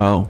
Oh.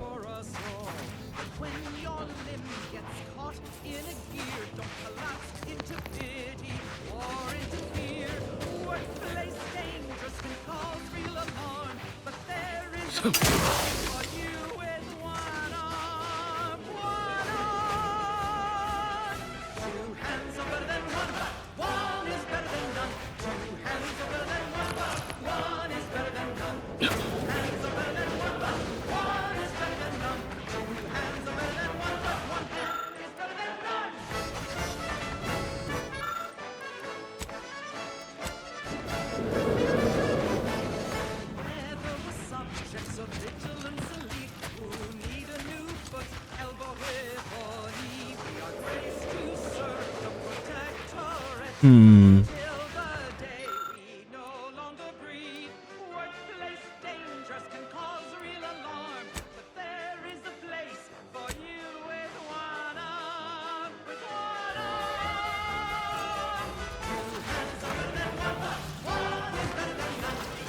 Hmm.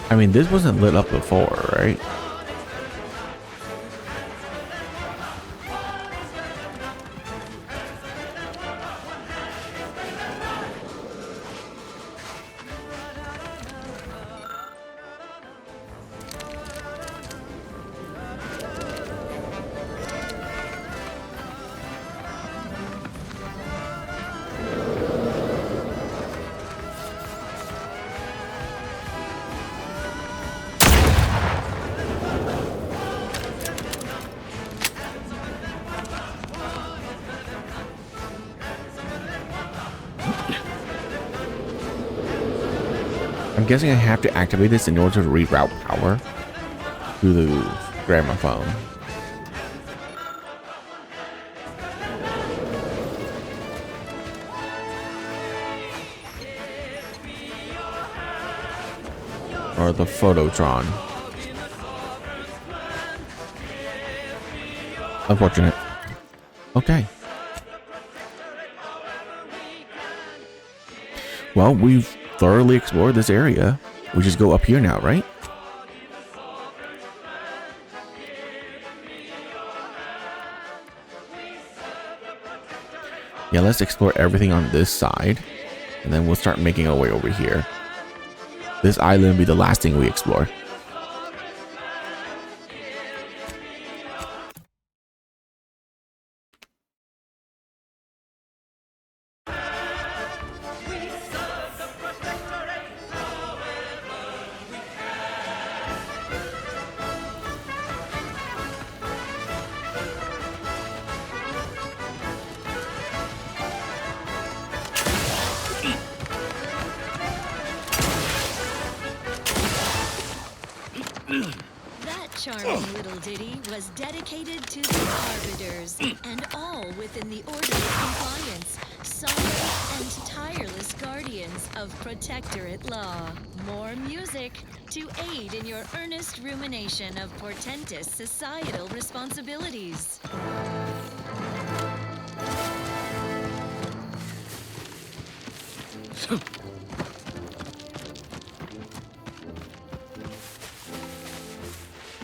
I mean, this wasn't lit up before, right? I'm guessing I have to activate this in order to reroute power through the gramophone. Or the Phototron. Unfortunate. Okay. Well, we've thoroughly explored this area. We just go up here now, right? Yeah, let's explore everything on this side. And then we'll start making our way over here. This island will be the last thing we explore. That charming little ditty was dedicated to the arbiters, and all within the order of compliance, solid and tireless guardians of protectorate law. More music to aid in your earnest rumination of portentous societal responsibilities.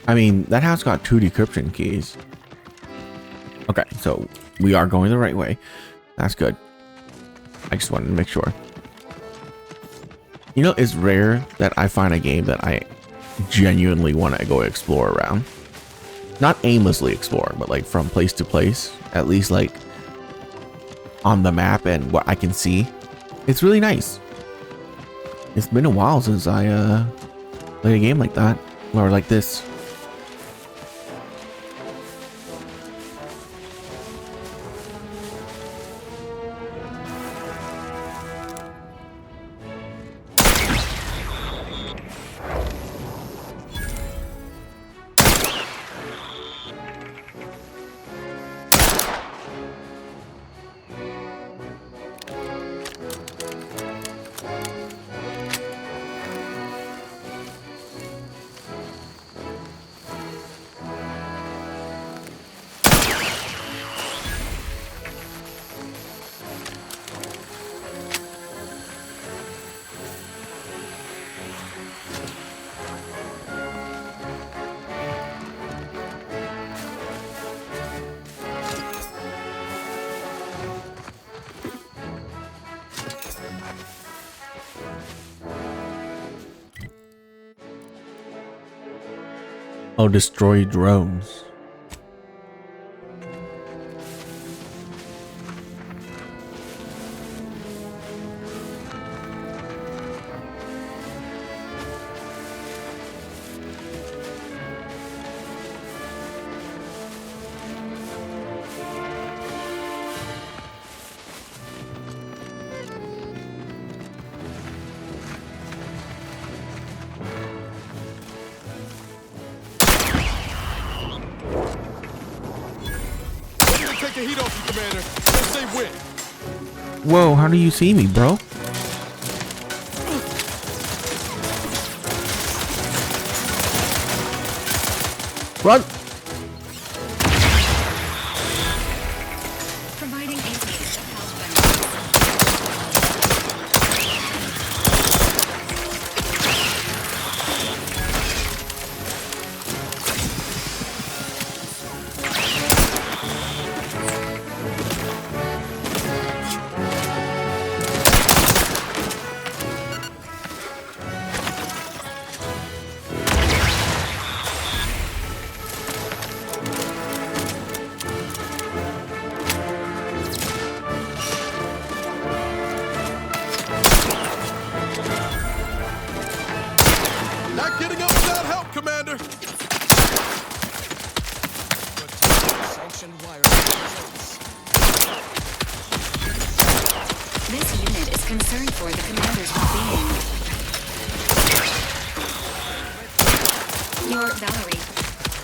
I mean, that house got 2 decryption keys. Okay, so we are going the right way. That's good. I just wanted to make sure. You know, it's rare that I find a game that I genuinely want to go explore around. Not aimlessly explore, but like from place to place. At least like on the map and what I can see. It's really nice. It's been a while since I played a game like that. Or like this. Oh, destroy drones. Take the heat off you, Commander. Let's say win. Whoa, how do you see me, bro? Run! Providing atheist of health Not getting up without help, Commander. Sanctioned wireless. This unit is concerned for the commander's well-being. Your Valerie.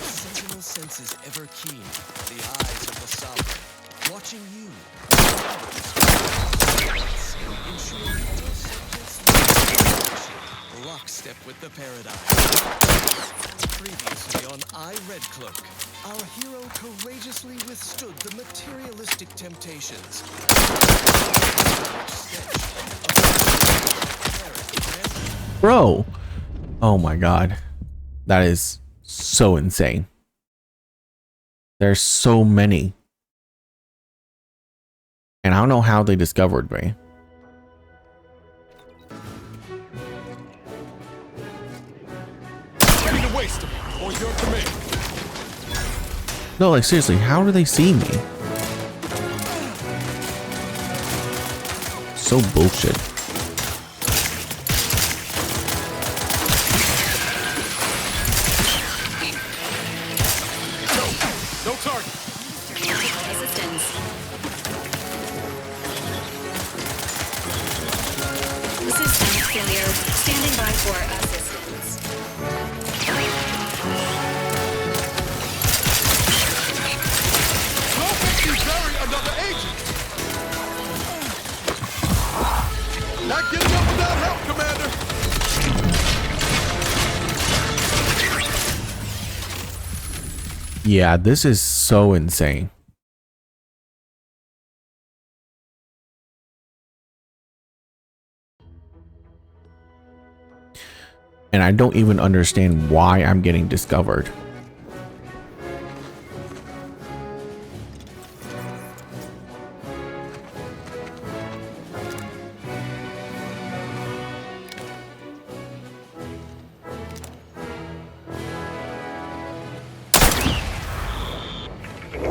Sentinel senses ever keen. The eyes of the sovereign. Watching you. Ensuring all subjects lockstep with the paradigm. Previously on Red Cloak, our hero courageously withstood the materialistic temptations. Bro. Oh my god. That is so insane. There's so many. And I don't know how they discovered me. Ready to waste them, or your command. No, like seriously, how do they see me? So bullshit. No target. Assistance. Assistance failure. Standing by for assistance. Don't make me bury another agent. Not getting up without help, Commander. Yeah, this is so insane. And I don't even understand why I'm getting discovered.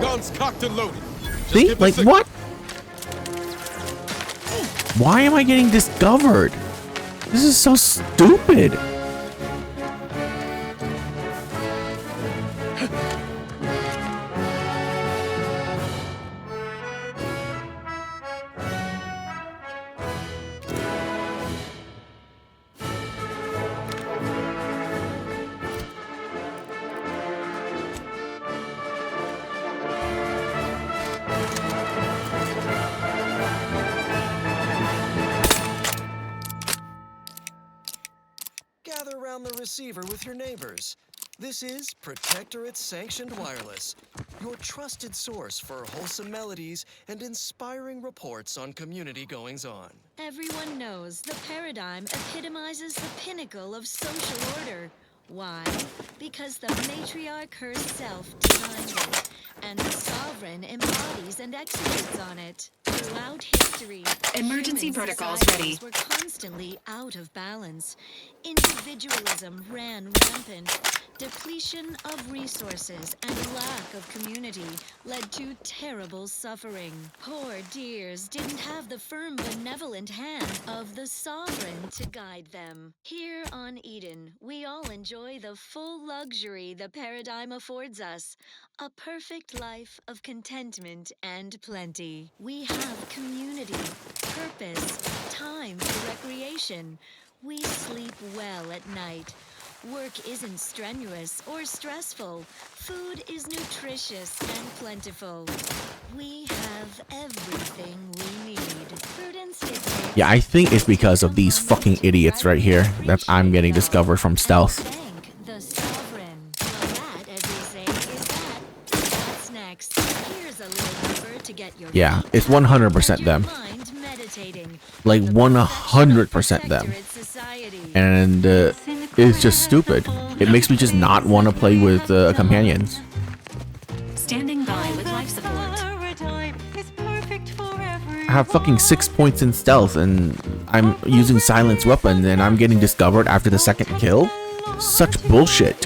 Guns cocked and loaded. Just See? give the Like, signal. what? Why am I getting discovered? This is so stupid. Gather around the receiver with your neighbors. This is Protectorate Sanctioned Wireless, your trusted source for wholesome melodies and inspiring reports on community goings-on. Everyone knows the paradigm epitomizes the pinnacle of social order. Why? Because the matriarch herself designed it, and the sovereign embodies and executes on it. Throughout history, Emergency human protocols societies ready. were constantly out of balance. Individualism ran rampant. Depletion of resources and lack of community led to terrible suffering. Poor deers didn't have the firm, benevolent hand of the sovereign to guide them. Here on Eden, we all enjoy the full luxury the paradigm affords us. A perfect life of contentment and plenty. We have community, purpose, time for recreation. We sleep well at night. Work isn't strenuous or stressful. Food is nutritious and plentiful. We have everything we need. Prudence dictates. Yeah, I think it's because of these fucking idiots right here that I'm getting discovered from stealth. Thank the sovereign. Well, that, as they say, is that. What's next? Here's a little number to get your Yeah, feet it's up and 100% your them. mind meditating. Like The 100% them. protectorate society. And it's just stupid. It makes me just not want to play with companions. Standing by with life support. I have fucking 6 points in stealth and I'm using silenced weapon and I'm getting discovered after the second kill? Such bullshit.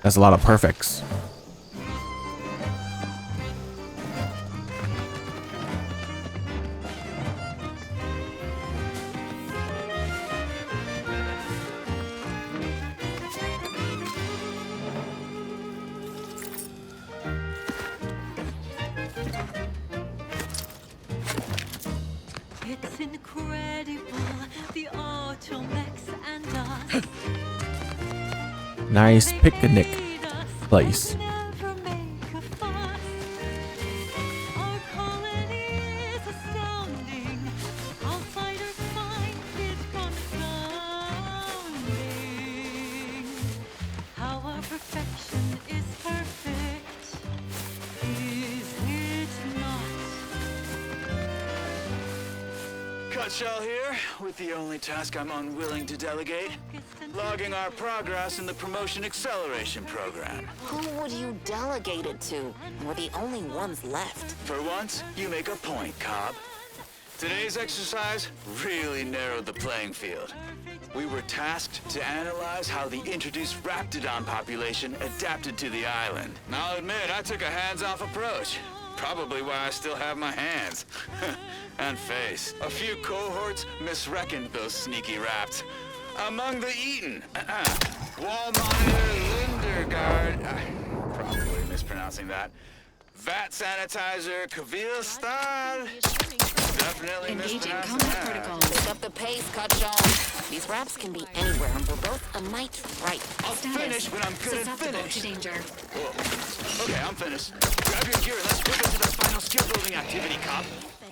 That's a lot of perfects. It's incredible, the automechs and us. Nice picnic place. Never make a fuss. Our colony is astounding. Outsiders find it confounding. How our perfection is perfect, is it not? Cutshell here, with the only task I'm unwilling to delegate. Logging our progress in the Promotion Acceleration Program. Who would you delegate it to? We're the only ones left. For once, you make a point, Cobb. Today's exercise really narrowed the playing field. We were tasked to analyze how the introduced Raptidon population adapted to the island. I'll admit, I took a hands-off approach. Probably why I still have my hands. And face. A few cohorts misreckoned those sneaky raps. Among the Eaton, Wall Monitor Lindergaard, probably mispronouncing that. Vat Sanitizer Kavil Stahl, definitely Engaging mispronouncing combat that. protocol. Pick up the pace, Cutshell. These raps can be anywhere, and we're both a mite right. I'll finish when I'm good and Susceptible finished. to danger. Whoa. Okay, I'm finished. Grab your gear and let's whip into the final skill building activity, Cop.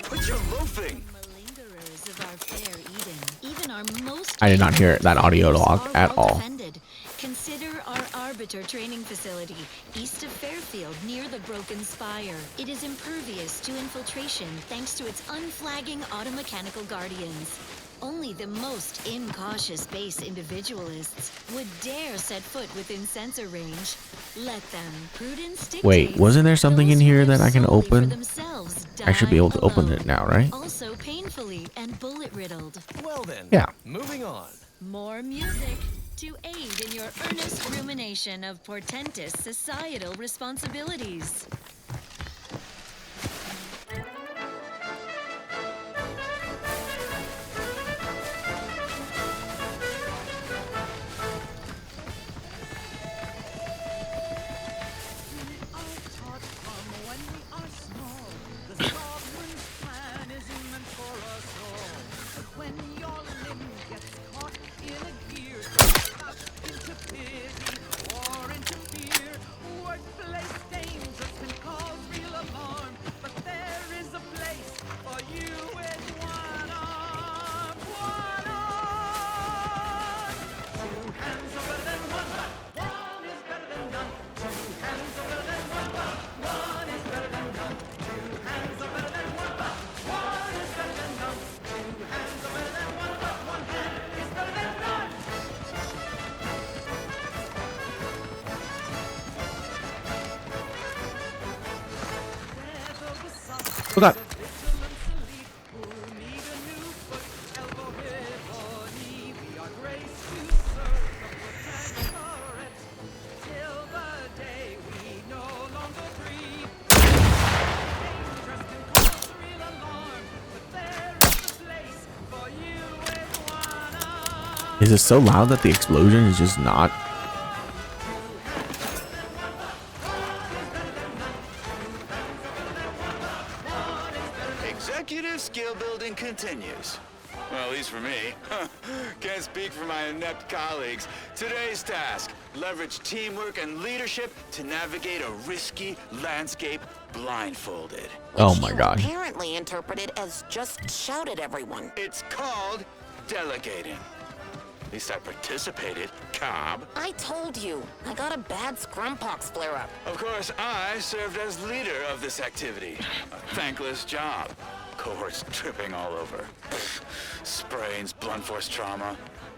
Quit your loafing. Malingerers of our fair Eden. Even our most I did not hear that audio log are at well all. defended. Consider our Arbiter training facility, east of Fairfield, near the Broken Spire. It is impervious to infiltration thanks to its unflagging automechanical guardians. Only the most incautious base individualists would dare set foot within sensor range. Let them. Prudence Wait, dictates. wasn't there something in Those who here live that I can solely for open? themselves I should be able to die open alone. it now, right? Also painfully and bullet-riddled. Well then, Yeah. moving on. More music to aid in your earnest rumination of portentous societal responsibilities. Oh god. Is it so loud that the explosion is just not? Executive skill building continues. Well, at least for me. Can't speak for my inept colleagues. Today's task, leverage teamwork and leadership to navigate a risky landscape blindfolded. Oh Which my you god. apparently interpreted as just shout at everyone. It's called delegating. At least I participated, Cobb. I told you, I got a bad scrumpox flare-up. Of course, I served as leader of this activity. A thankless job. Cohorts tripping all over. Sprains, blunt force trauma.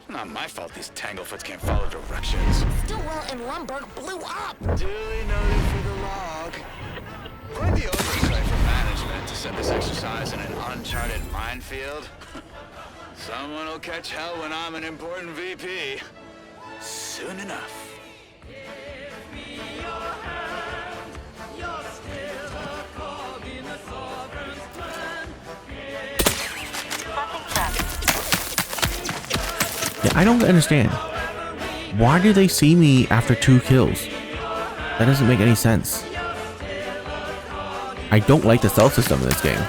Not my fault these tanglefoots can't follow directions. Stillwell and Lumberg blew up. Duly noted for the log. Quite the oversight for management to set this exercise in an uncharted minefield. Someone will catch hell when I'm an important VP. Soon enough. Yeah, I don't understand. Why do they see me after 2 kills? That doesn't make any sense. I don't like the stealth system in this game.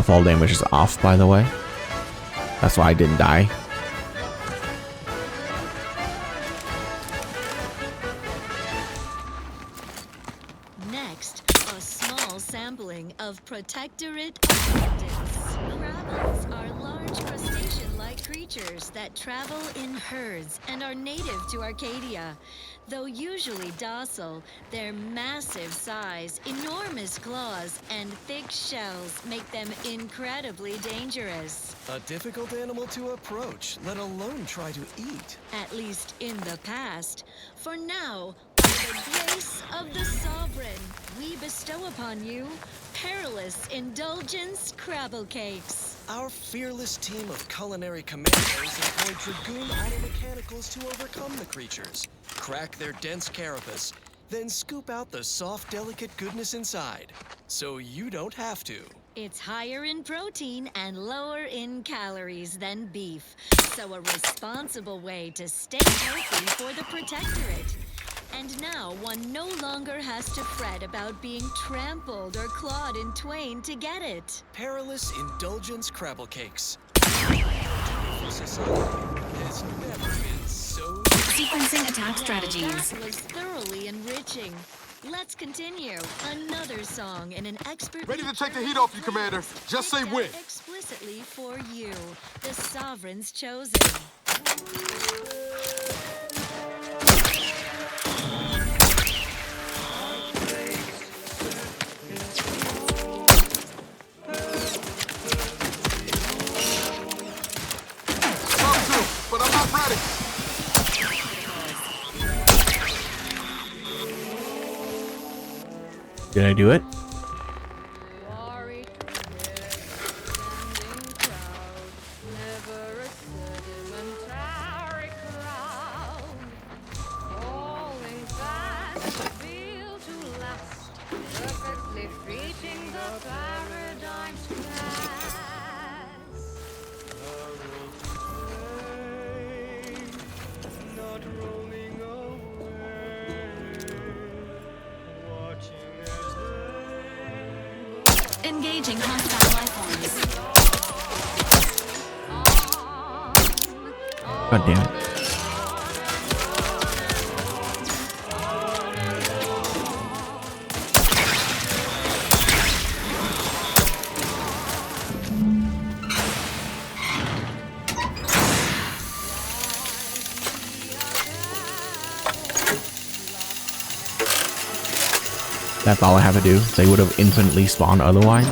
Fall damage is off, by the way. That's why I didn't die. Next, a small sampling of Protectorate abundance. Crabbles are large crustacean-like creatures that travel in herds and are native to Arcadia. Though usually docile, their massive size, enormous claws, and thick shells make them incredibly dangerous. A difficult animal to approach, let alone try to eat. At least in the past. For now, by the grace of the Sovereign, we bestow upon you perilous indulgence crabble cakes. Our fearless team of culinary commandos employ Dragoon automechanicals to overcome the creatures, crack their dense carapace, then scoop out the soft, delicate goodness inside, so you don't have to. It's higher in protein and lower in calories than beef, so a responsible way to stay healthy for the Protectorate. And now one no longer has to fret about being trampled or clawed in twain to get it. Perilous indulgence crabble cakes. Society has never been so... Sequencing attack strategies. That was thoroughly enriching. Let's continue. Another song in an expert. Ready to take the heat off you, Commander. Just say when. Explicitly for you, the Sovereign's chosen. But I'm not ready. Did I do it? Engaging hostile life forms. God damn it. That's all I have to do. They would have infinitely spawned otherwise.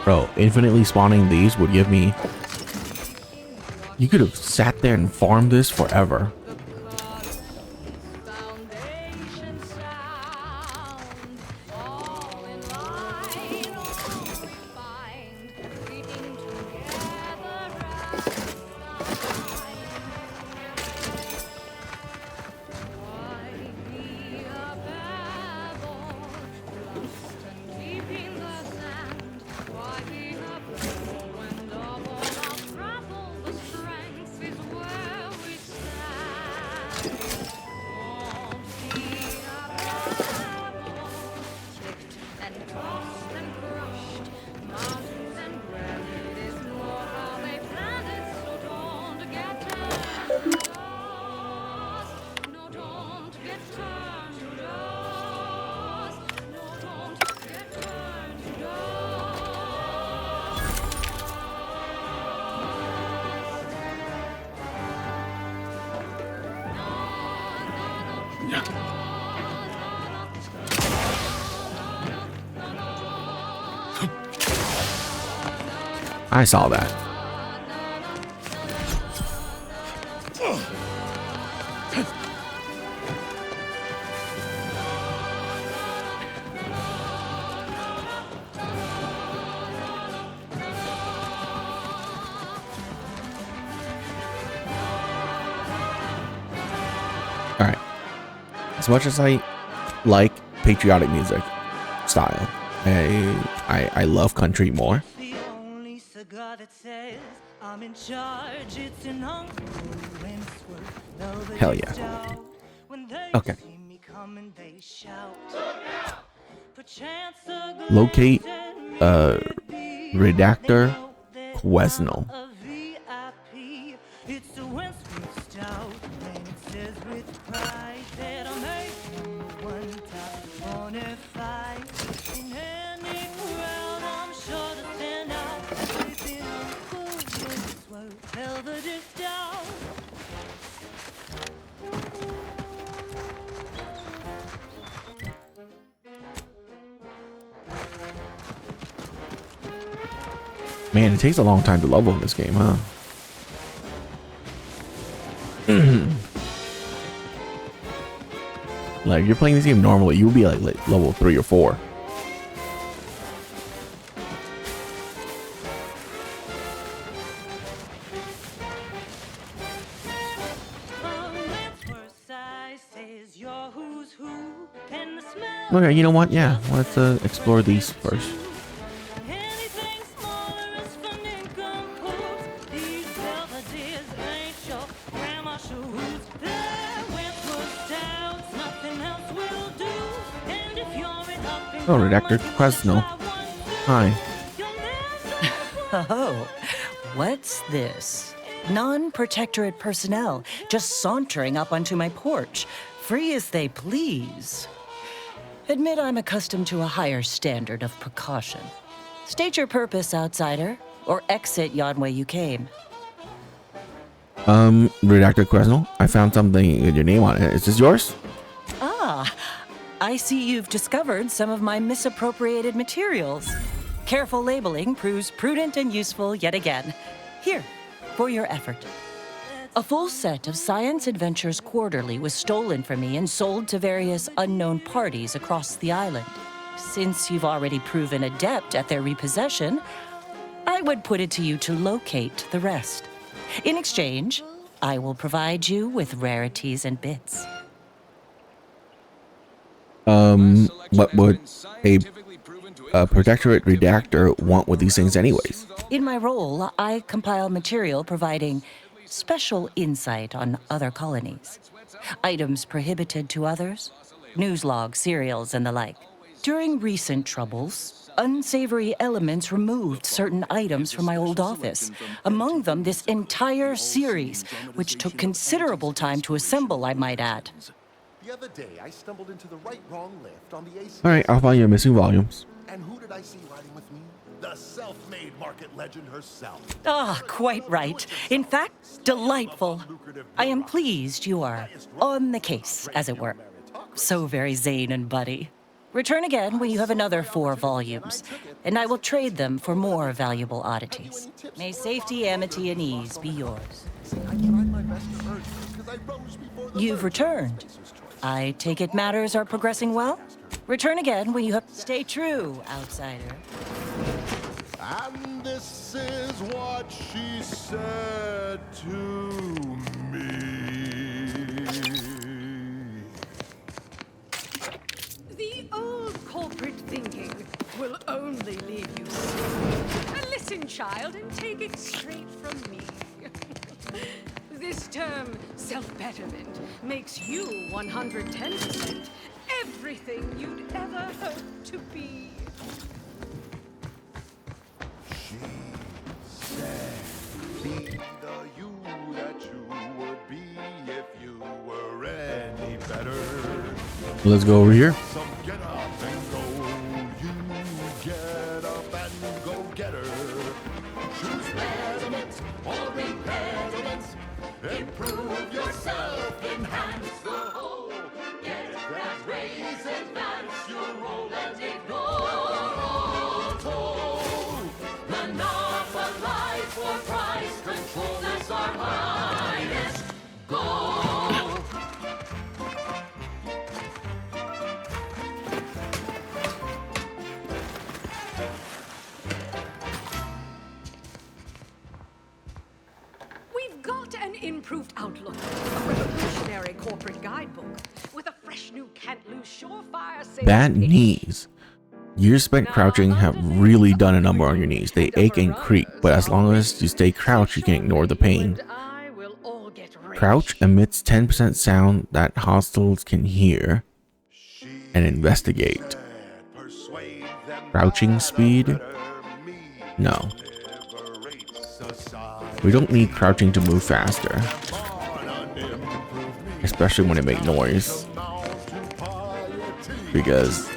Bro, infinitely spawning these would give me... You could have sat there and farmed this forever. I saw that. All right. As much as I like patriotic music style, I love country more. Hell yeah. Okay. Locate redactor Quesnel. Man, it takes a long time to level in this game, huh? Like, if you're playing this game normally, you'll be like level 3 or 4. Okay, you know what? Yeah, let's explore these first. Oh, Redactor Quesnel. Hi. Oh, what's this? Non-protectorate personnel just sauntering up onto my porch, free as they please. Admit I'm accustomed to a higher standard of precaution. State your purpose, outsider, or exit yon way you came. Redactor Quesnel, I found something with your name on it. Is this yours? Ah, I see you've discovered some of my misappropriated materials. Careful labeling proves prudent and useful yet again. Here, for your effort. A full set of Science Adventures Quarterly was stolen from me and sold to various unknown parties across the island. Since you've already proven adept at their repossession, I would put it to you to locate the rest. In exchange, I will provide you with rarities and bits. What would a protectorate redactor want with these things anyways? In my role, I compile material providing special insight on other colonies. Items prohibited to others, news logs, serials, and the like. During recent troubles, unsavory elements removed certain items from my old office. Among them, this entire series, which took considerable time to assemble, I might add. The other day, I stumbled into the right-wrong lift on the AC. All right, I'll find your missing volumes. And who did I see riding with me? The self-made market legend herself. Ah, quite right. In fact, delightful. I am pleased you are on the case, as it were. So very Zane and Buddy. Return again when you have another 4 volumes, and I will trade them for more valuable oddities. May safety, amity, and ease be yours. You've returned. I take it matters are progressing well? Return again when you have... Stay true, outsider. And this is what she said to me. The old corporate thinking will only leave you sick. Listen, child, and take it straight from me. This term, self-betterment, makes you 110% everything you'd ever hope to be. She said, be the you that you would be if you were any better. Let's go over here. So get up and go. You get up and go get her. Choose betterment or impediments. Improve yourself, enhance the whole. Get that raise, advance your role and ignore all toll. Monopolize for price control, that's our highest goal. We've got an improved outlook, a revolutionary corporate guidebook with a fresh new can't lose surefire sales Bad pitch. knees. Years spent crouching have really done a number on your knees. They ache and creak, but as long as you stay crouched, you can ignore the pain. I will all get rich. Crouch emits 10% sound that hostiles can hear and investigate. Crouching speed? No. We don't need crouching to move faster. Especially when it makes noise. Because,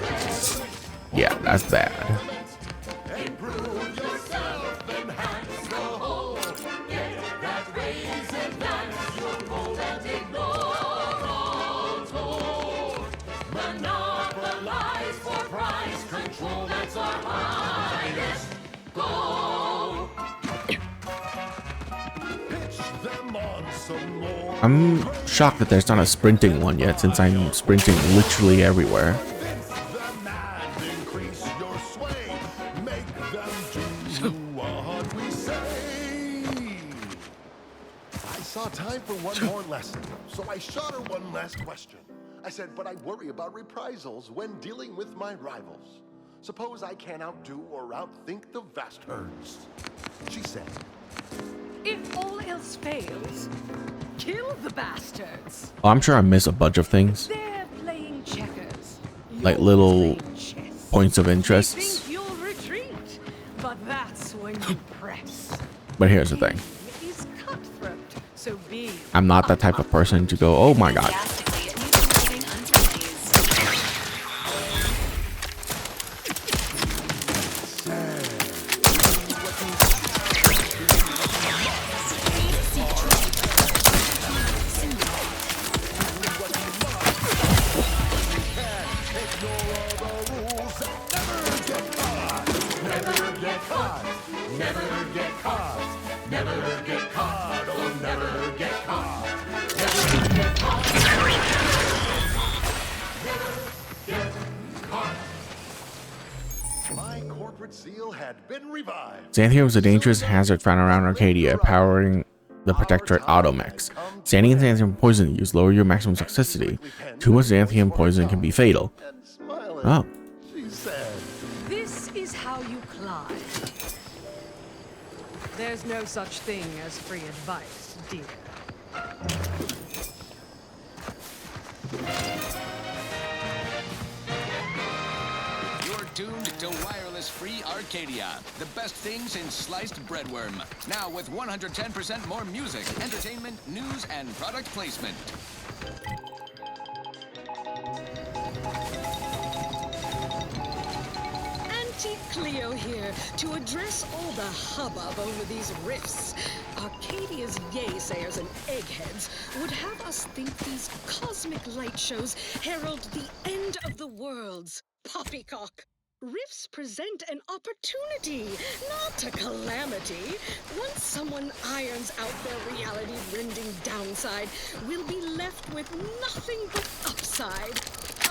yeah, that's bad. I'm shocked that there's not a sprinting one yet, since I'm sprinting literally everywhere. I saw time for one more lesson, so I shot her one last question. I said, but I worry about reprisals when dealing with my rivals. Suppose I can't outdo or outthink the vast herds. She said, If all else fails, kill the bastards. Oh, I'm sure I miss a bunch of things. They're playing checkers. Like You're little playing chess. points of They interest. think you'll retreat, but that's when you press. But here's the thing. Is cutthroat, so be I'm not that type of person to go, oh my god. my corporate seal had been revived. Xanthium is a dangerous hazard found around Arcadia, powering the Protectorate Automechs. Xanthium and Xanthium poison use lower your maximum toxicity. Too much Xanthium poison can be fatal. Oh. She said, This is how you climb. There's no such thing as free advice, dear. free Arcadia. The best things in sliced breadworm. Now with 110% more music, entertainment, news, and product placement. Auntie Cleo here to address all the hubbub over these rifts. Arcadia's yaysayers and eggheads would have us think these cosmic light shows herald the end of the worlds. Poppycock. Rifts present an opportunity, not a calamity. Once someone irons out their reality-rending downside, we'll be left with nothing but upside.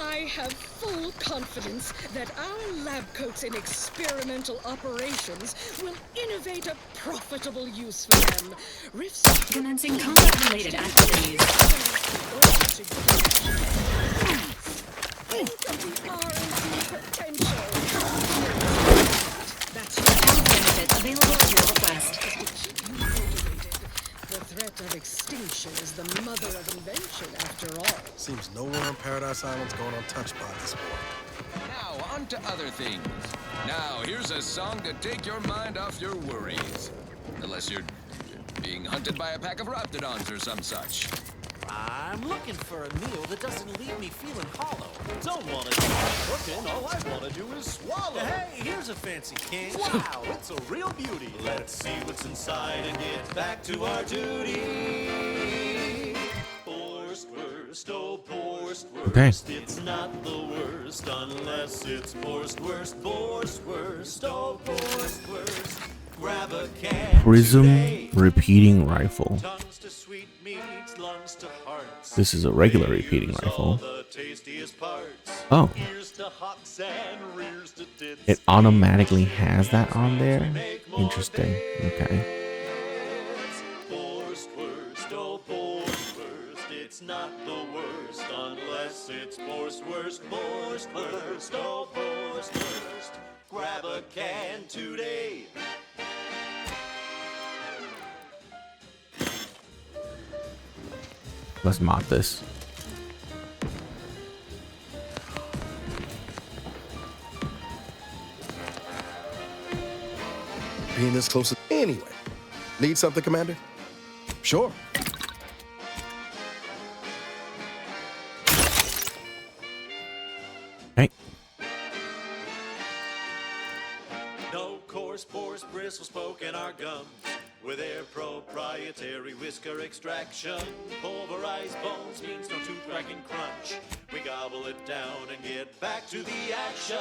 I have full confidence that our lab coats in experimental operations will innovate a profitable use for them. Rifts Commencing combat-related activities. Think of the R&D potential. That's All benefits available at your request. The threat of extinction is the mother of invention, after all. Seems nowhere on Paradise Island's going untouched by this war. Now, on to other things. Now, here's a song to take your mind off your worries. Unless you're being hunted by a pack of raptidons or some such. I'm looking for a meal that doesn't leave me feeling hollow. Don't want to do cooking, all I want to do is swallow. Hey, here's a fancy king. Wow, it's a real beauty. Let's see what's inside and get back to our duty. Worst, oh worst. Okay. It's not the worst unless it's worst, oh worst. Grab a can. Prism repeating rifle. Tongues to sweet meats, lungs to hearts. This is a regular repeating rifle. The tastiest parts. Oh. Ears to hocks and rears to tits. It automatically has that on there? Interesting. Okay. Worst, oh worst. It's not the worst unless it's worst, oh worst. Grab a can today. Let's mod this. Being this close. Anyway, need something, Commander? Sure. Hey. No coarse pores, bristles poking our gums. With their proprietary whisker extraction, pulverized bones means no tooth cracking crunch. We gobble it down and get back to the action.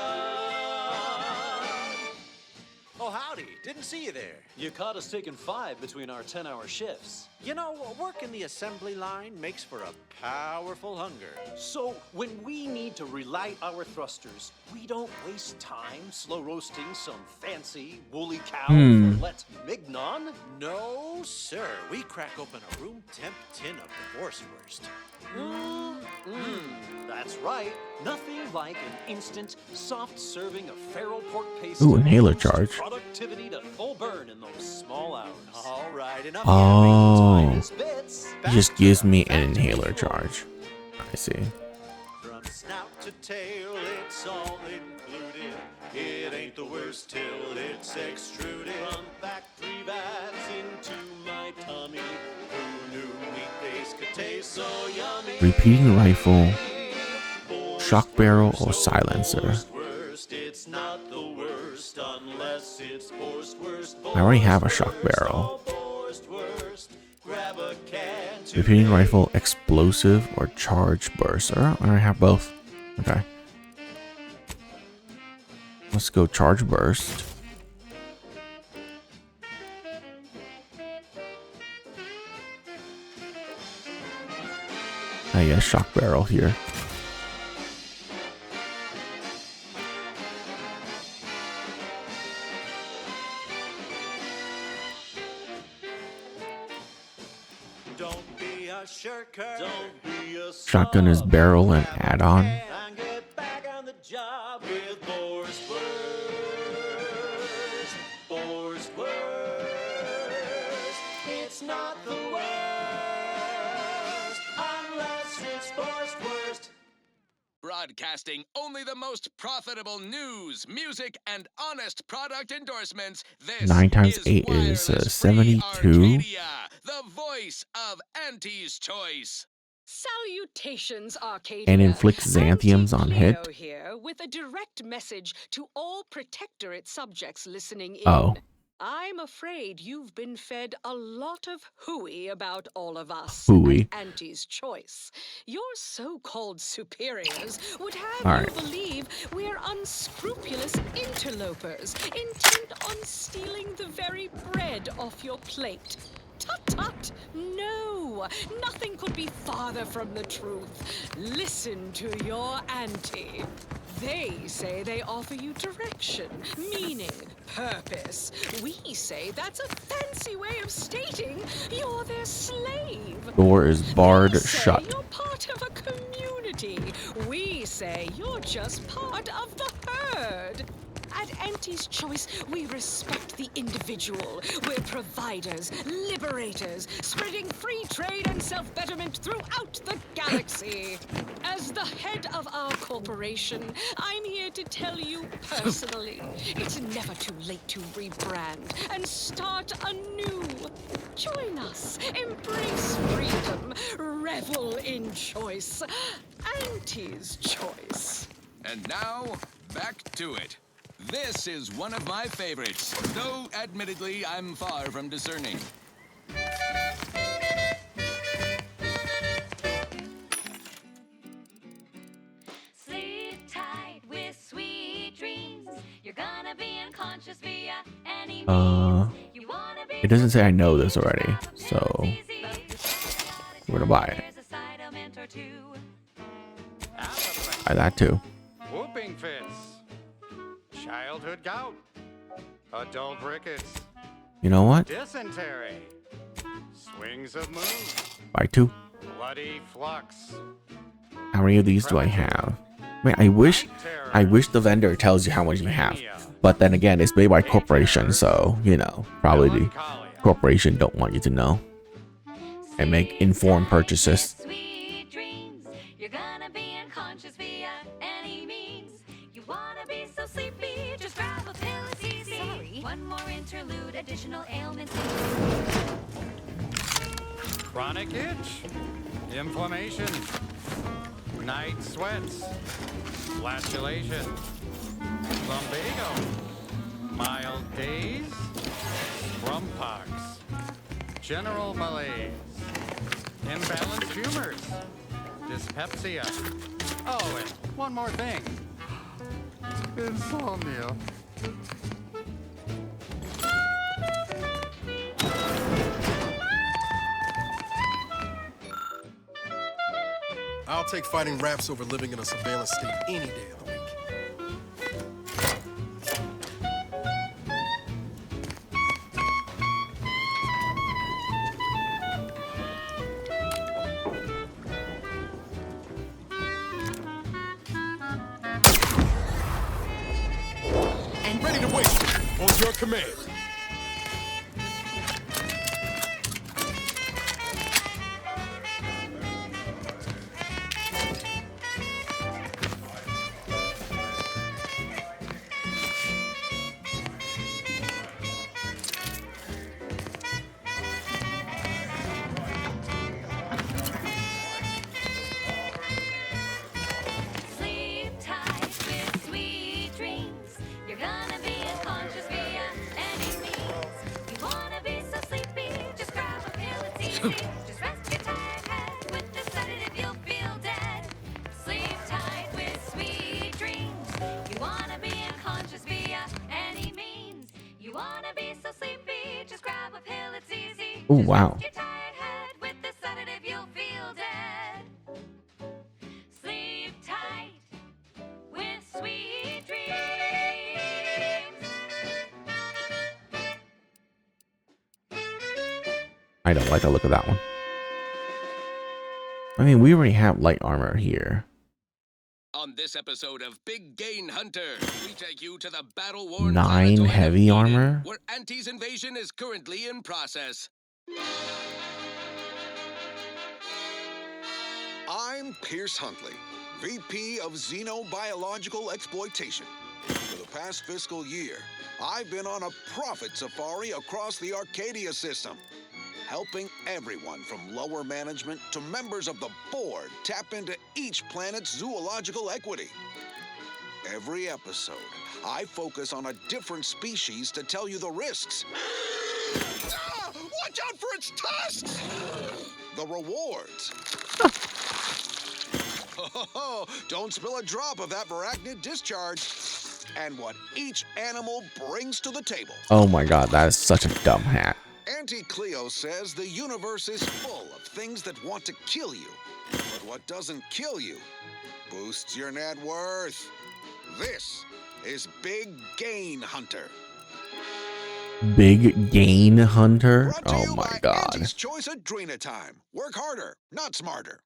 Oh, howdy. Didn't see you there. You caught us taking 5 between our 10-hour shifts. You know, working the assembly line makes for a powerful hunger. So, when we need to relight our thrusters, we don't waste time slow roasting some fancy woolly cow for let's mignon. No, sir. We crack open a room temp tin of the Borswurst. That's right. Nothing like an instant, soft serving of feral pork paste. Ooh, inhaler charge. Productivity to full burn in those small hours. All right, enough. Oh, it just gives me an inhaler charge. I see. From snout to tail, it's all included. It ain't the worst till it's extruded. From factory vats into my tummy. Who knew meat base could taste so yummy? Repeating rifle, shock barrel, or silencer. It's not the worst unless it's worst. I already have a shock barrel. Repeating rifle, explosive, or charge burst. I already have both. Okay. Let's go charge burst. I guess shock barrel here. Shotgun is barrel and add-on. It's not the worst. Broadcasting only the most profitable news, music, and honest product endorsements. This 9 times is 8 is Wireless 72. Arcadia, the voice of Auntie's Choice. Salutations, Arcadia. And inflicts xanthiums on hit. Cleo here with a direct message to all Protectorate subjects listening in. Oh. I'm afraid you've been fed a lot of hooey about all of us Hooey. at Auntie's Choice. Your so-called superiors would have All you right. believe we're unscrupulous interlopers intent on stealing the very bread off your plate. Tut tut! No! Nothing could be farther from the truth. Listen to your auntie. They say they offer you direction, meaning, purpose. We say that's a fancy way of stating you're their slave. Door is barred They say shut. you're part of a community. We say you're just part of the herd. At Auntie's Choice, we respect the individual. We're providers, liberators, spreading free trade and self-betterment throughout the galaxy. As the head of our corporation, I'm here to tell you personally, it's never too late to rebrand and start anew. Join us, embrace freedom, revel in choice. Auntie's Choice. And now, back to it. This is one of my favorites, though admittedly I'm far from discerning. Sleep tight with sweet dreams. You're gonna be unconscious via any means. You wanna be It doesn't say I know this already, so we're gonna buy it. Buy that too. Whooping fits. Childhood gout. Adult rickets. You know what? Dysentery. Swings of moon. Buy 2. Bloody flux. How many of these do I have? Man, I wish the vendor tells you how much you have. But then again, it's made by corporation, so you know, probably the corporation don't want you to know and make informed purchases. sweet dreams. You're gonna be unconscious via any means. You wanna be so sleepy, just grab a pill, it's easy. Sorry. One more interlude, additional ailments. Chronic itch. Inflammation. Night sweats. Flatulation. Lumbago. Mild days. Scrumpox. General malaise. Imbalanced humors. Dyspepsia. Oh, and one more thing. Insomnia. I'll take fighting raps over living in a surveillance state any day of the week. Ready to wait. On your command. Sleep tight with sweet dreams. You're gonna be unconscious via any means. You wanna be so sleepy, just grab a pill, it's easy. Just rest your tired head with the sedative, you'll feel dead. Sleep tight with sweet dreams. You wanna be unconscious via any means. You wanna be so sleepy, just grab a pill, it's easy. Oh wow. Your tired head with the sedative, you'll feel dead. Sleep tight with sweet dreams. I don't like the look of that one. I mean, we already have light armor here. On this episode of Big Gain Hunter, we take you to the battle-worn 9 planetoid of heavy Eden, armor. where Auntie's invasion is currently in process. I'm Pierce Huntley, VP of Xenobiological Exploitation. For the past fiscal year, I've been on a profit safari across the Arcadia system, helping everyone from lower management to members of the board tap into each planet's zoological equity. Every episode, I focus on a different species to tell you the risks. Watch out for its tusks! The rewards. Don't spill a drop of that arachnid discharge. And what each animal brings to the table. Oh my god, that is such a dumb hat. Auntie Cleo says the universe is full of things that want to kill you. But what doesn't kill you boosts your net worth. This is Big Gain Hunter. Big Gain Hunter? Oh my god. Auntie's Choice Adrena Time. Work harder, not smarter.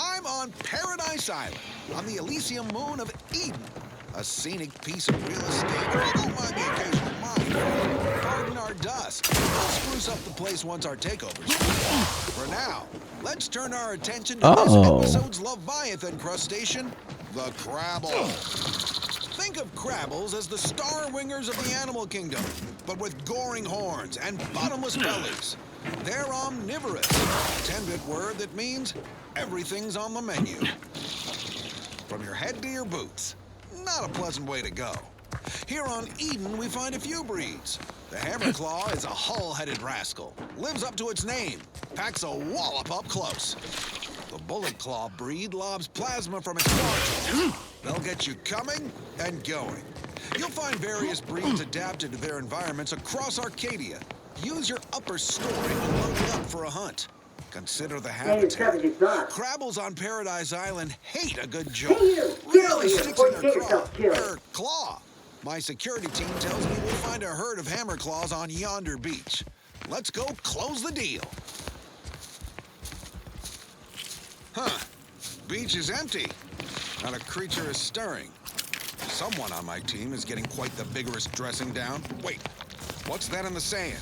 I'm on Paradise Island, on the Elysium moon of Eden. A scenic piece of real estate that don't mind the occasional mine. Pardon our dust. We'll spruce up the place once our takeover's. For now, let's turn our attention to this episode's Leviathan crustacean, the Crabble. Think of Crabbles as the star wingers of the animal kingdom, but with goring horns and bottomless bellies. They're omnivorous, a 10-bit word that means everything's on the menu. From your head to your boots. Not a pleasant way to go. Here on Eden, we find a few breeds. The Hammerclaw is a hull-headed rascal. Lives up to its name. Packs a wallop up close. The Bullet Claw breed lobs plasma from its claw. They'll get you coming and going. You'll find various breeds adapted to their environments across Arcadia. Use your upper story when loading up for a hunt. Consider the habitat. Crabbles on Paradise Island hate a good joke. Really sticks in their claw. My security team tells me we'll find a herd of hammerclaws on yonder beach. Let's go close the deal. Huh. Beach is empty. Not a creature is stirring. Someone on my team is getting quite the vigorous dressing down. Wait, what's that in the sand?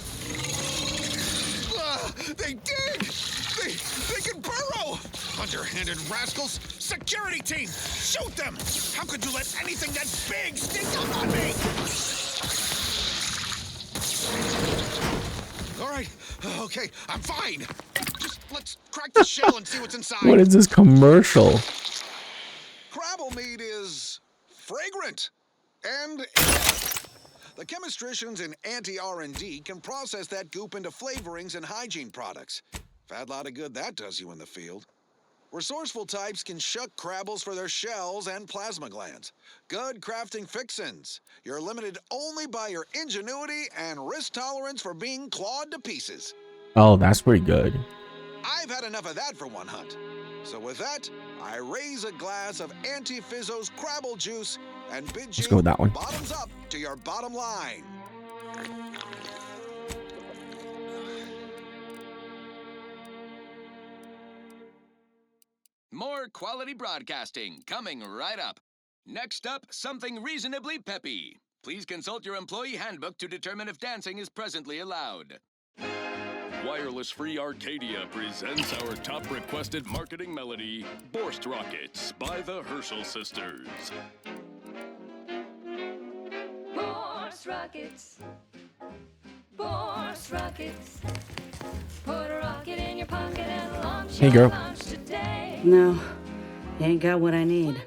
They dig! They can burrow! Hunter-handed rascals! Security team! Shoot them! How could you let anything that big sneak up on me? All right, okay, I'm fine. Just let's crack the shell and see what's inside. What is this commercial? Crabble meat is fragrant and the chemistricians in anti-R&D can process that goop into flavorings and hygiene products. Fat lot of good that does you in the field. Resourceful types can shuck Crabbles for their shells and plasma glands. Good crafting fixins. You're limited only by your ingenuity and risk tolerance for being clawed to pieces. Oh, that's pretty good. I've had enough of that for one hunt. So with that, I raise a glass of Anti-Fizzo's Crabble juice and bid you go with that one. bottoms up to your bottom line. More quality broadcasting coming right up. Next up, something reasonably peppy. Please consult your employee handbook to determine if dancing is presently allowed. Wireless Free Arcadia presents our top requested marketing melody, Borst Rockets by the Herschel Sisters. Borst Rockets. Borst Rockets. Put a rocket in your pocket and launch Hey, girl. today. No, you ain't got what I need.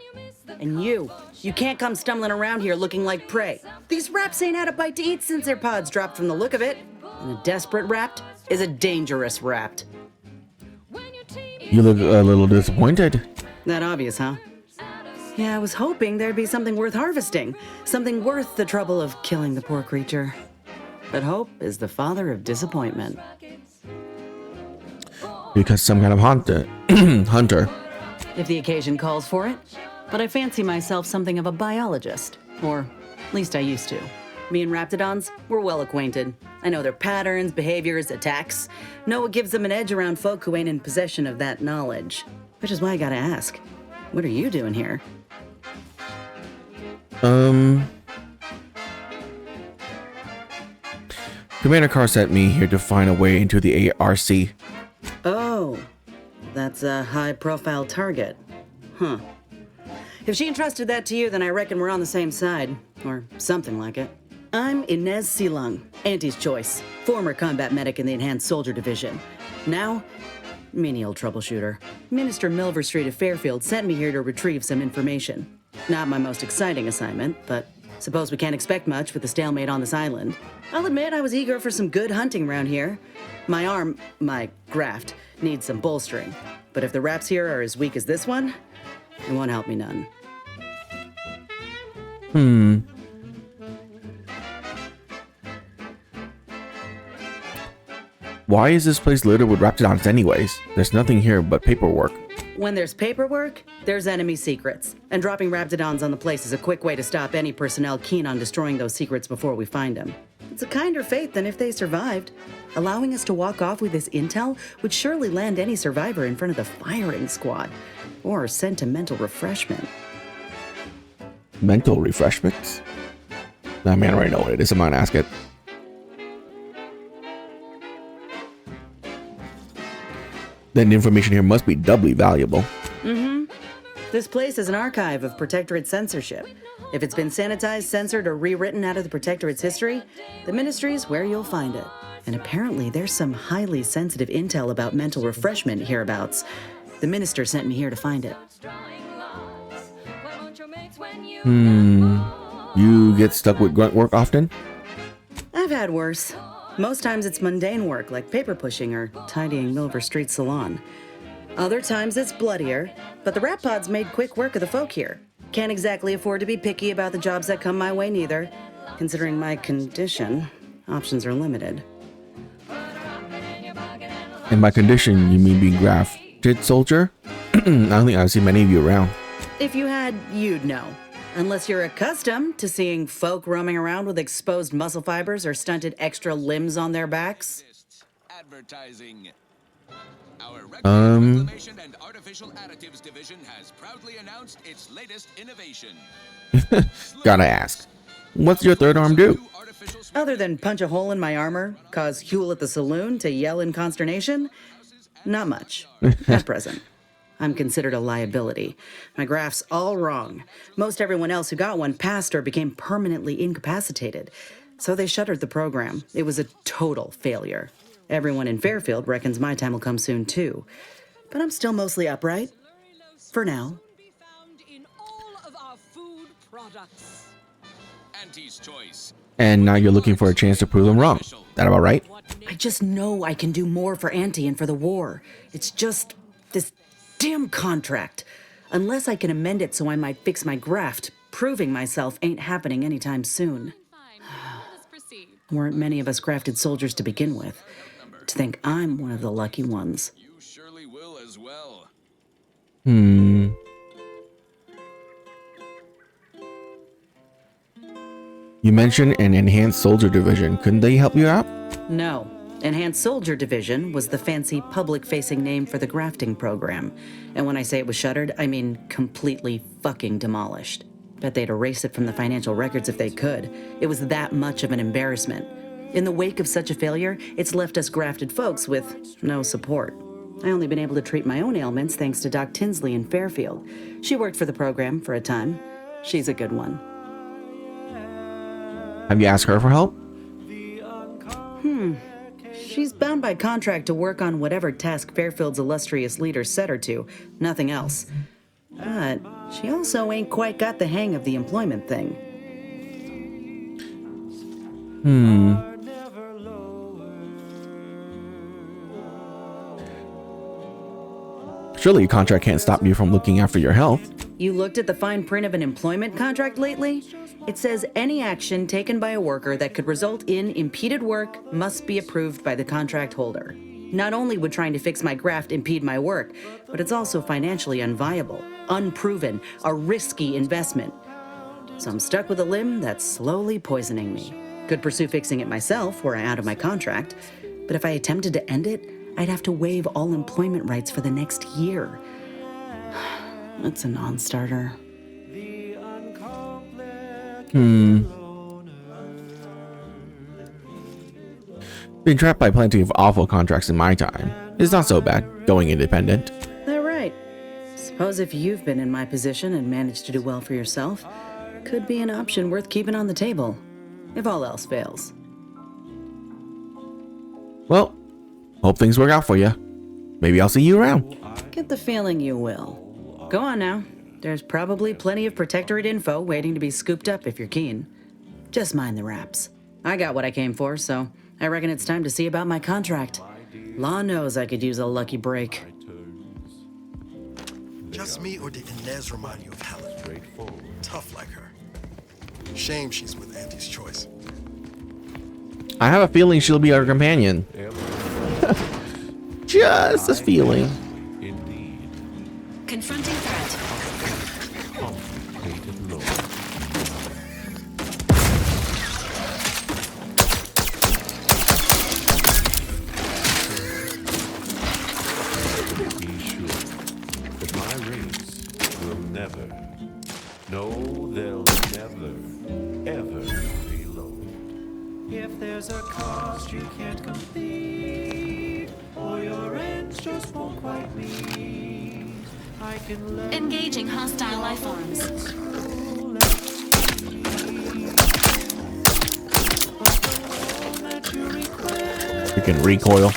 And you can't come stumbling around here looking like prey. These raps ain't had a bite to eat since their pods dropped from the look of it. And a desperate rapt is a dangerous rapt. You look a little disappointed. That obvious, huh? Yeah, I was hoping there'd be something worth harvesting. Something worth the trouble of killing the poor creature. But hope is the father of disappointment. Because some kind of hunter. If the occasion calls for it. But I fancy myself something of a biologist. Or at least I used to. Me and Raptidons, we're well acquainted. I know their patterns, behaviors, attacks. Know what gives them an edge around folk who ain't in possession of that knowledge. Which is why I gotta ask, what are you doing here? Commander Carr sent me here to find a way into the ARC. Oh, that's a high-profile target. Huh. If she entrusted that to you, then I reckon we're on the same side. Or something like it. I'm Inez Silung, Auntie's choice. Former combat medic in the Enhanced Soldier Division. Now, menial troubleshooter. Minister Milver Street of Fairfield sent me here to retrieve some information. Not my most exciting assignment, but suppose we can't expect much with the stalemate on this island. I'll admit I was eager for some good hunting around here. My graft, needs some bolstering. But if the wraps here are as weak as this one, it won't help me none. Why is this place littered with raptidons anyways? There's nothing here but paperwork. When there's paperwork, there's enemy secrets. And dropping raptidons on the place is a quick way to stop any personnel keen on destroying those secrets before we find them. It's a kinder fate than if they survived. Allowing us to walk off with this intel would surely land any survivor in front of the firing squad. Or sent to mental refreshment. Mental refreshments? Nah, man, I already know what it is. I'm gonna ask it. Then the information here must be doubly valuable. This place is an archive of Protectorate censorship. If it's been sanitized, censored, or rewritten out of the Protectorate's history, the Ministry's where you'll find it. And apparently there's some highly sensitive intel about mental refreshment hereabouts. The Minister sent me here to find it. You get stuck with grunt work often? I've had worse. Most times it's mundane work like paper pushing or tidying Milver Street Salon. Other times it's bloodier, but the rat pods made quick work of the folk here. Can't exactly afford to be picky about the jobs that come my way neither. Considering my condition, options are limited. In my condition, you mean being grafted soldier? I don't think I've seen many of you around. If you had, you'd know. Unless you're accustomed to seeing folk roaming around with exposed muscle fibers or stunted extra limbs on their backs. Advertising. Our Reclamation and Artificial Additives division has proudly announced its latest innovation. Gotta ask, what's your third arm do? Other than punch a hole in my armor, cause Huel at the saloon to yell in consternation, not much. At present. I'm considered a liability. My graft's all wrong. Most everyone else who got one passed or became permanently incapacitated. So they shuttered the program. It was a total failure. Everyone in Fairfield reckons my time will come soon too. But I'm still mostly upright. For now. Auntie's choice. And now you're looking for a chance to prove them wrong. That about right? I just know I can do more for Auntie and for the war. It's just this damn contract. Unless I can amend it so I might fix my graft, proving myself ain't happening anytime soon. Weren't many of us grafted soldiers to begin with. To think I'm one of the lucky ones. You surely will as well. You mentioned an Enhanced Soldier Division. Couldn't they help you out? No. Enhanced Soldier Division was the fancy public-facing name for the grafting program. And when I say it was shuttered, I mean completely fucking demolished. Bet they'd erase it from the financial records if they could. It was that much of an embarrassment. In the wake of such a failure, it's left us grafted folks with no support. I only been able to treat my own ailments thanks to Doc Tinsley in Fairfield. She worked for the program for a time. She's a good one. Have you asked her for help? She's bound by contract to work on whatever task Fairfield's illustrious leader set her to, nothing else. But she also ain't quite got the hang of the employment thing. Surely your contract can't stop you from looking after your health. You looked at the fine print of an employment contract lately? It says any action taken by a worker that could result in impeded work must be approved by the contract holder. Not only would trying to fix my graft impede my work, but it's also financially unviable, unproven, a risky investment. So I'm stuck with a limb that's slowly poisoning me. Could pursue fixing it myself were I out of my contract, but if I attempted to end it, I'd have to waive all employment rights for the next year. That's a non-starter. Been trapped by plenty of awful contracts in my time. It's not so bad going independent. That right. Suppose if you've been in my position and managed to do well for yourself, could be an option worth keeping on the table, if all else fails. Well, hope things work out for you. Maybe I'll see you around. Get the feeling you will. Go on now. There's probably plenty of Protectorate info waiting to be scooped up if you're keen. Just mind the wraps. I got what I came for, so I reckon it's time to see about my contract. Law knows I could use a lucky break. Just me, or did Inez remind you of Helen? Tough like her. Shame she's with Auntie's choice. I have a feeling she'll be our companion. Just a feeling. Confronting threat. No, they'll never, ever be low. If there's a cost you can't complete, or your ends just won't quite meet, I can let Engaging hostile life forms. You can recoil.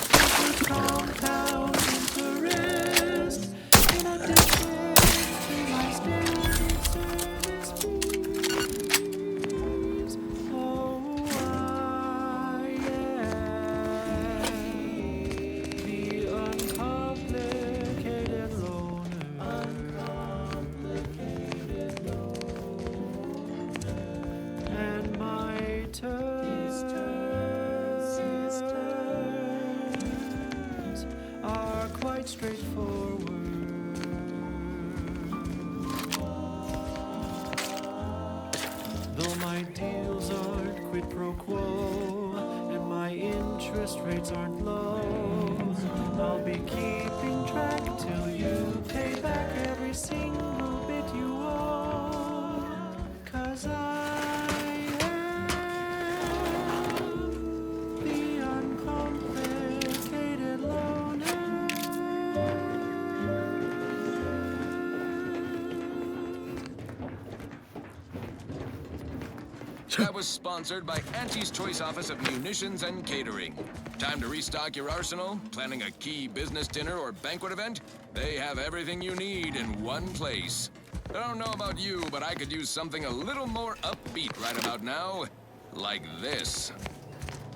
That was sponsored by Auntie's Choice Office of Munitions and Catering. Time to restock your arsenal? Planning a key business dinner or banquet event? They have everything you need in one place. I don't know about you, but I could use something a little more upbeat right about now. Like this.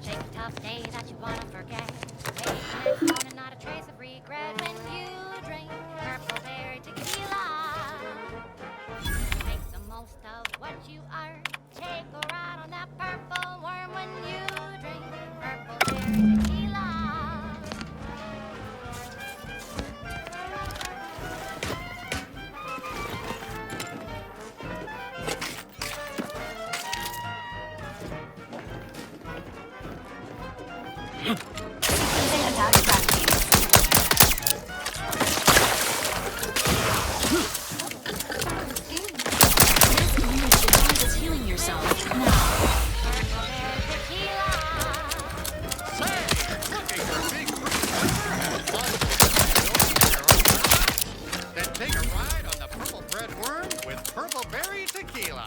Shake the tough day that you wanna forget. Hey, next morning, not a trace of regret when you drink purple berry tequila. Make the most of what you are. Take a ride on that purple worm when you drink purple berry tequila. Healing yourself. Then take a ride on the purple bread worm with purple berry tequila.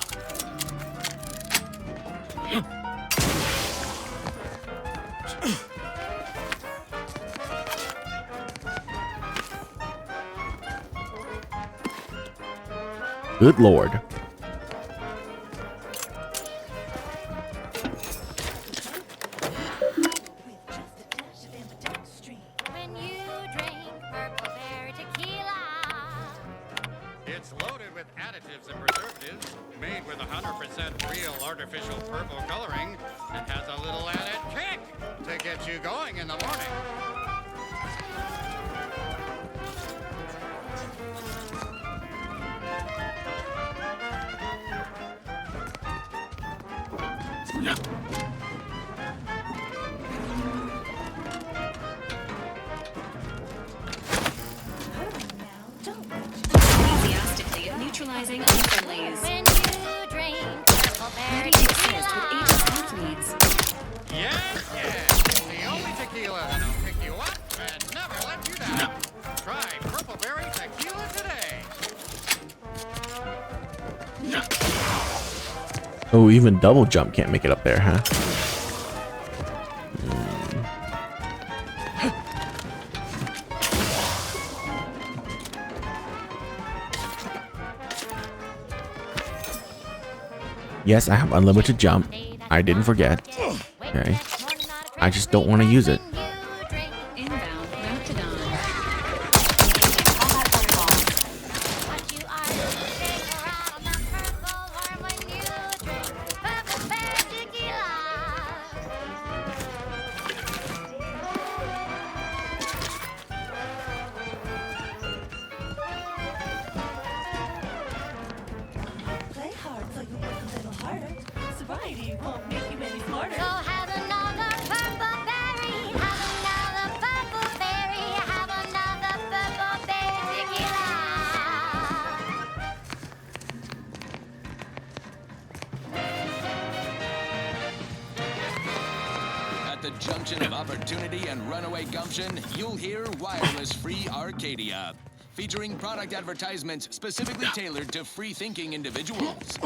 Good Lord. When you drink purple berry tequila. It's loaded with additives and preservatives, made with 100% real artificial purple coloring, and has a little added kick to get you going in the morning. Enthusiastically neutralizing unfriendlies. When you drink purple berry Oh, even double jump can't make it up there, huh? Yes, I have unlimited jump. I didn't forget. Okay. I just don't want to use it. Inbound Raptidon. Play hard so you work a little harder. Sobriety won't make you any smarter. So have another purple berry. Have another purple berry. Have another purple berry tequila. At the junction of opportunity and runaway gumption, you'll hear Wireless Free Arcadia, featuring product advertisements specifically tailored to free-thinking individuals.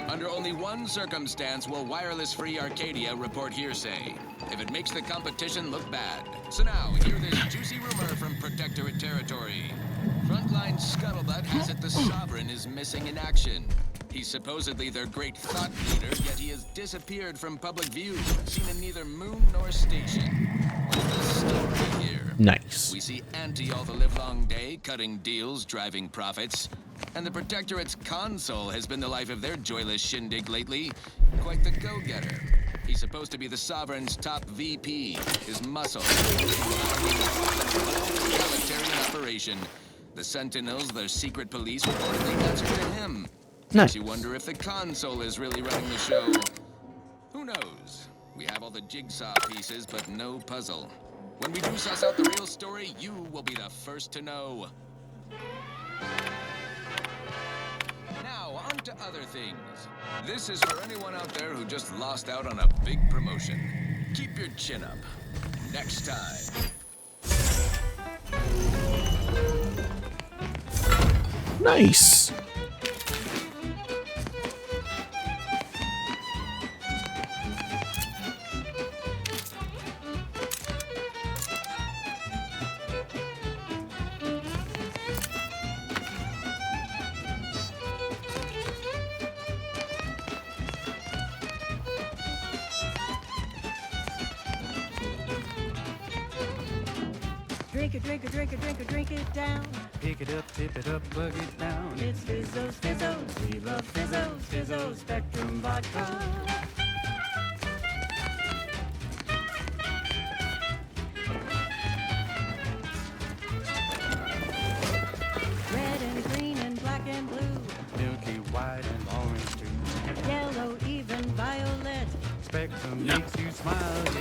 Under only one circumstance will Wireless Free Arcadia report hearsay: if it makes the competition look bad. So now, hear this juicy rumor from Protectorate territory. Frontline Scuttlebutt has it the Sovereign is missing in action. He's supposedly their great thought leader, yet he has disappeared from public view, seen in neither moon nor station. What's the story here? Nice. We see Auntie all the livelong day, cutting deals, driving profits. And the Protectorate's console has been the life of their joyless shindig lately. Quite the go-getter. He's supposed to be the Sovereign's top VP, his muscle. Egalitarian operation. The Sentinels, their secret police, reportedly answer to him. Nice. Makes you wonder if the console is really running the show. Who knows? We have all the jigsaw pieces, but no puzzle. When we do suss out the real story, you will be the first to know. Now, on to other things. This is for anyone out there who just lost out on a big promotion. Keep your chin up. Next time. Nice. Drink it, drink it, drink it, drink it, drink it down. Pick it up, tip it up, plug it down. It's Fizzos, Fizzos, we love Fizzos, Fizzos, Spectrum Vodka. Red and green and black and blue. Milky white and orange too. Yellow, even violet. Spectrum makes you smile, yes.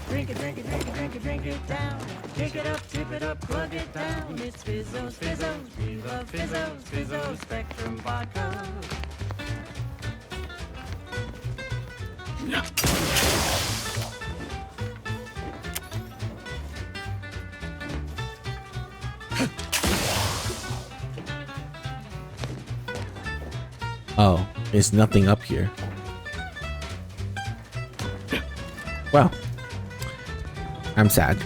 Drink it, drink it, drink it, drink it, drink it down. Pick it up, tip it up, plug it down. It's Fizzos, Fizzos, we love Fizzos, Fizzos, Spectrum Vodka. Oh, there's nothing up here. Well, I'm sad.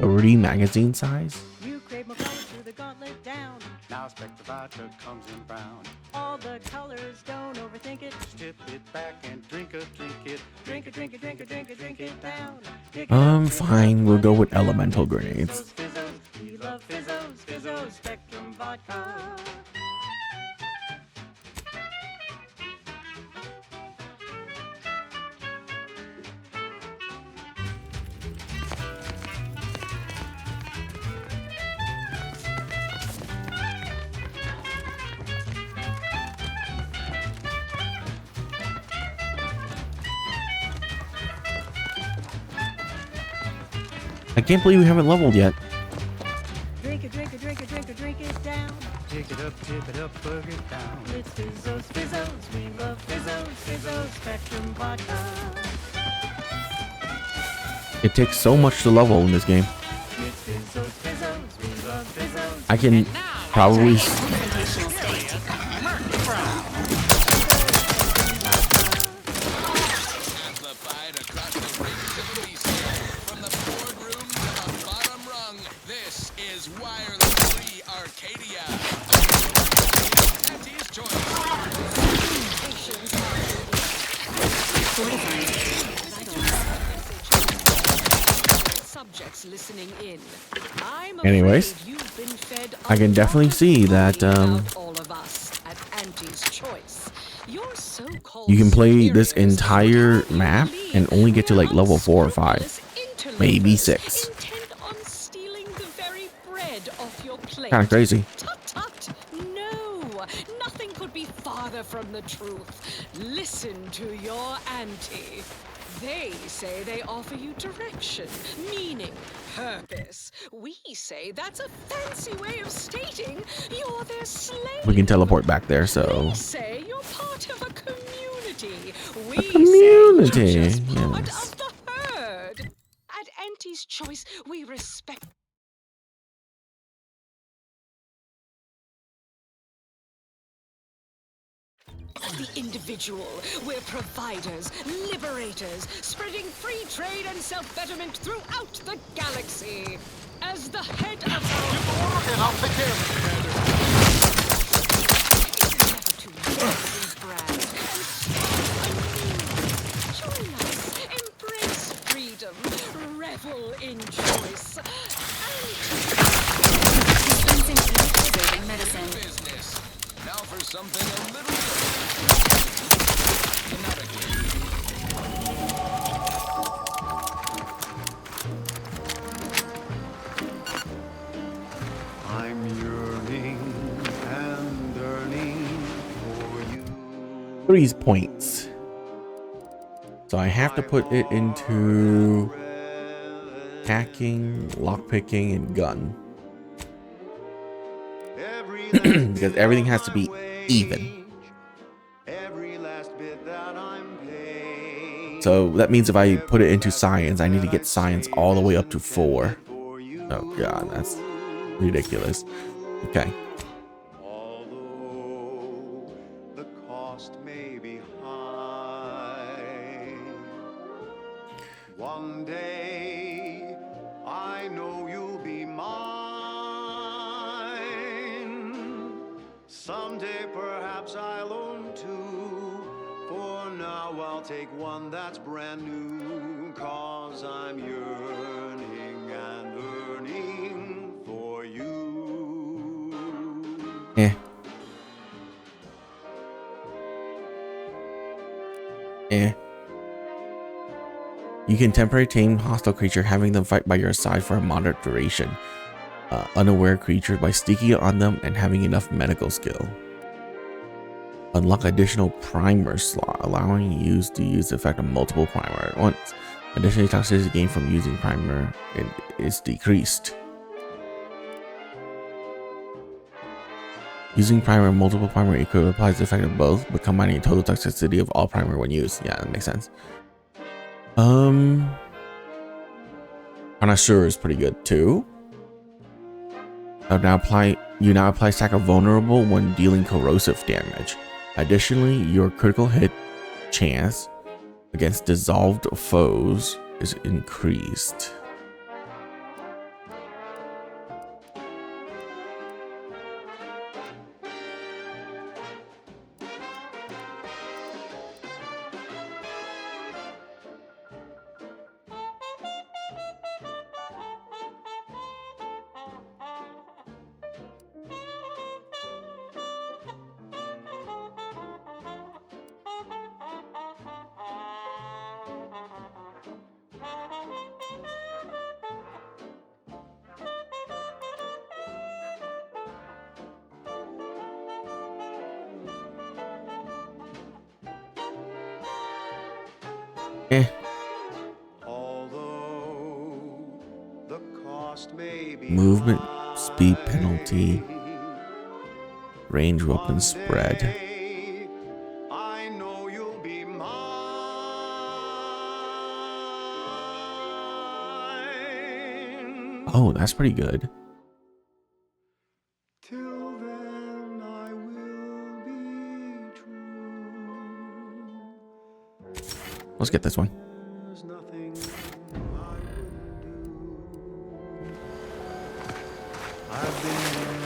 A magazine size? You crave more colors to the gauntlet down. Now Spectrum Vodka comes in brown. All the colors, don't overthink it. Tip it back and drink it, drink it. Drink it, drink it, drink it, drink it, drink it down. Fine, we'll go with elemental grenades. Fizzos, we love Fizzos, Fizzos, Spectrum Vodka. I can't believe we haven't leveled yet. Drink it, drink it, drink it, drink it, drink it down. Pick it up, tip it up, plug it down. It's Fizzos, Fizzos, we love Fizzos, Fizzos, Spectrum Vodka. It takes so much to level in this game. It's Fizzos, Fizzos, we love Fizzos. I can probably... This is wireless free Arcadia. Auntie's choice. Subjects listening in. Anyways, I can definitely see that All of us at Auntie's choice. Your so-called you can play this entire map and only get to like level 4 or 5, maybe 6. Kind of crazy. Tut tut! No, nothing could be farther from the truth. Listen to your auntie. They say they offer you direction, meaning, purpose. We say that's a fancy way of stating you're their slave. We can teleport back there, so... We say you're part of a community. We A community, say you're just part yes. of the herd. At Auntie's choice, we respect the individual. We're providers, liberators, spreading free trade and self-betterment throughout the galaxy. As the head of our... And I'll take care of it, Join us, embrace freedom, revel in choice. Medicine. Business. Now for something a little I'm yearning and yearning for you. 3 points. So I have to put it into hacking, lockpicking, and gun. Because everything has to be even. So that means if I put it into science, I need to get science all the way up to 4. Oh god, that's ridiculous. Okay. The cost may be high. One day I know you'll be mine. Someday perhaps I'll own 2. For now I'll take one that's brand new. 'Cause I'm yearning and yearning for you. Eh. You can temporarily tame hostile creature, having them fight by your side for a moderate duration. Unaware creature by sneaking on them and having enough medical skill. Unlock additional primer slot, allowing you to use the effect of multiple primer at once. Additionally, toxicity gained from using primer is decreased. Using primer and multiple primer equipment applies the effect of both, but combining the total toxicity of all primer when used. Yeah, that makes sense. Connoisseur is pretty good too. You now apply stack of vulnerable when dealing corrosive damage. Additionally, your critical hit chance against dissolved foes is increased. Movement speed penalty. Range weapon spread. I know you'll be mine. Oh, that's pretty good. Till then I will be true. Let's get this one. There's nothing I wouldn't do. I've been